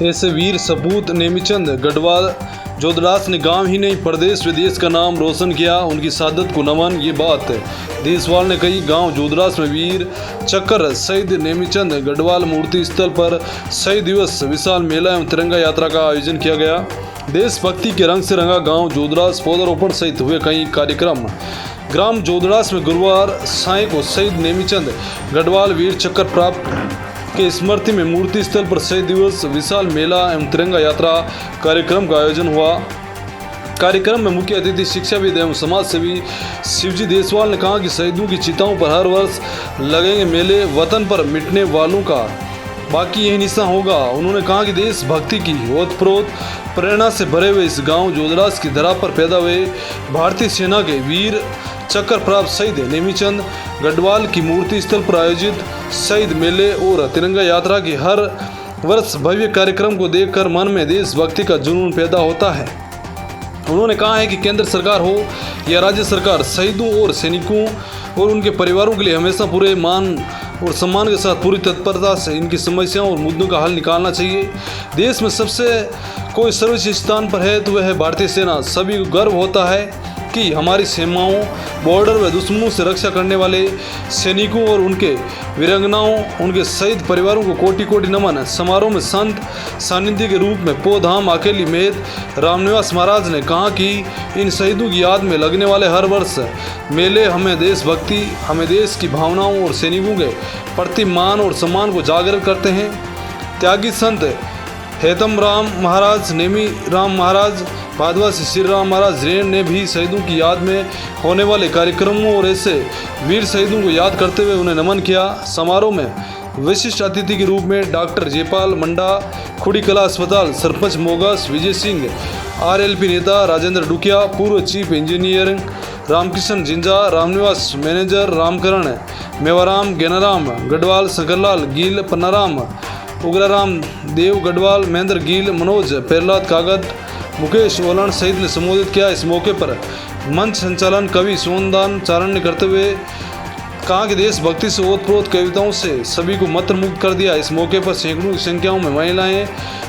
ऐसे वीर सपूत नेमीचंद गढ़वाल जोधदास ने गांव ही नहीं प्रदेश विदेश का नाम रोशन किया। उनकी शहादत को नमन। ये बात देशवाल ने कही। गांव जोधदास में वीर चक्कर शहीद नेमीचंद गढ़वाल मूर्ति स्थल पर शहीद दिवस विशाल मेला एवं तिरंगा यात्रा का आयोजन किया गया। देशभक्ति के रंग से रंगा गांव जोधदास। पौधारोपण सहित हुए कई कार्यक्रम। ग्राम जोधदास में गुरुवार साय को शहीद नेमीचंद गढ़वाल वीर चक्कर प्राप्त के स्मृति में मूर्ति स्थल पर शहीद दिवस विशाल मेला एवं तिरंगा यात्रा कार्यक्रम का आयोजन हुआ। कार्यक्रम में मुख्य अतिथि शिक्षाविद एवं समाज सेवी शिवजी देशवाल ने कहा कि शहीदों की चिताओं पर हर वर्ष लगेंगे मेले। वतन पर मिटने वालों का बाकी यही निशान होगा। उन्होंने कहा कि देशभक्ति की ओतप्रोत प्रेरणा से भरे हुए इस गांव जोधदास की धरा पर पैदा हुए भारतीय सेना के वीर चक्कर प्राप्त शहीद नेमीचंद गढ़वाल की मूर्ति स्थल पर आयोजित शहीद मेले और तिरंगा यात्रा की हर वर्ष भव्य कार्यक्रम को देखकर मन में देशभक्ति का जुनून पैदा होता है। उन्होंने कहा है कि केंद्र सरकार हो या राज्य सरकार, शहीदों और सैनिकों और उनके परिवारों के लिए हमेशा पूरे मान और सम्मान के साथ पूरी तत्परता से इनकी समस्याओं और मुद्दों का हल निकालना चाहिए। देश में सबसे कोई सर्वोच्च स्थान पर है तो वह है भारतीय सेना। सभी को गर्व होता है कि हमारी सीमाओं, बॉर्डर व दुश्मनों से रक्षा करने वाले सैनिकों और उनके वीरांगनाओं, उनके शहीद परिवारों को कोटि कोटि नमन। समारोह में संत सानिध्य के रूप में पोधाम अकेली मेद रामनिवास महाराज ने कहा कि इन शहीदों की याद में लगने वाले हर वर्ष मेले हमें देशभक्ति, हमें देश की भावनाओं और सैनिकों के प्रति मान और सम्मान को जागृत करते हैं। त्यागी संत हेतम राम महाराज, नेमी राम महाराज, भादवासी श्री राम महाराज रेण ने भी शहीदों की याद में होने वाले कार्यक्रमों और ऐसे वीर शहीदों को याद करते हुए उन्हें नमन किया। समारोह में विशिष्ट अतिथि के रूप में डॉक्टर जयपाल मंडा, खुड़ी कला अस्पताल सरपंच मोगस विजय सिंह, आरएलपी नेता राजेंद्र डुकिया, पूर्व chief engineer Ramkrishna Jinja, Ramniwas manager Ramkaran, Mewaram Genaram Garhwal, Shankarlal Gill Pannaram, Ugraram Dev Garhwal, Mahendra Gill, Manoj Prahlad Kagat, Mukesh ओलन सहित ने संबोधित किया। इस मौके पर मंच संचालन कवि सोनदान चारण ने करते हुए कहा कि देशभक्ति से ओतप्रोत कविताओं से सभी को मंत्रमुग्ध कर दिया। इस मौके पर सैकड़ों की संख्याओं में महिलाएं,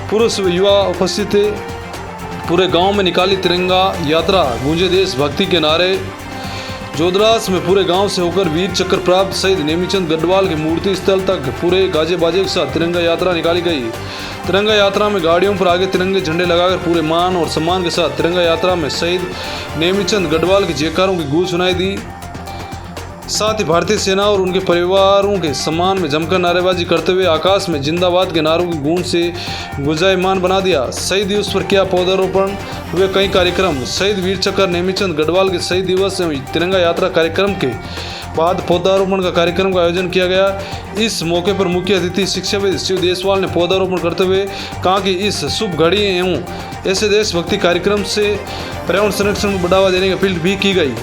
पुरुष व युवा उपस्थित थे। पूरे गांव में निकाली तिरंगा यात्रा, गूंजे देशभक्ति के नारे। जोधदास में पूरे गांव से होकर वीर चक्कर प्राप्त शहीद नेमीचंद गढ़वाल की मूर्ति स्थल तक पूरे गाजे बाजे के साथ तिरंगा यात्रा निकाली गई। तिरंगा यात्रा में गाड़ियों पर आगे तिरंगे झंडे लगाकर पूरे मान और सम्मान के साथ तिरंगा यात्रा में शहीद नेमीचंद गढ़वाल के जयकारों की गूंज सुनाई दी। साथ ही भारतीय सेना और उनके परिवारों के सम्मान में जमकर नारेबाजी करते हुए आकाश में जिंदाबाद के नारों की गूंज से गुंजायमान बना दिया। शहीद दिवस पर किया पौधारोपण, हुए कई कार्यक्रम। शहीद वीर चक्कर नेमीचंद गढ़वाल के शहीद दिवस एवं तिरंगा यात्रा कार्यक्रम के बाद पौधारोपण का कार्यक्रम का आयोजन किया गया। इस मौके पर मुख्य अतिथि शिक्षाविद शिव देशवाल ने पौधारोपण करते हुए कहा कि इस शुभ घड़ी एवं ऐसे देशभक्ति कार्यक्रम से पर्यावरण संरक्षण को बढ़ावा देने की अपील भी की गई।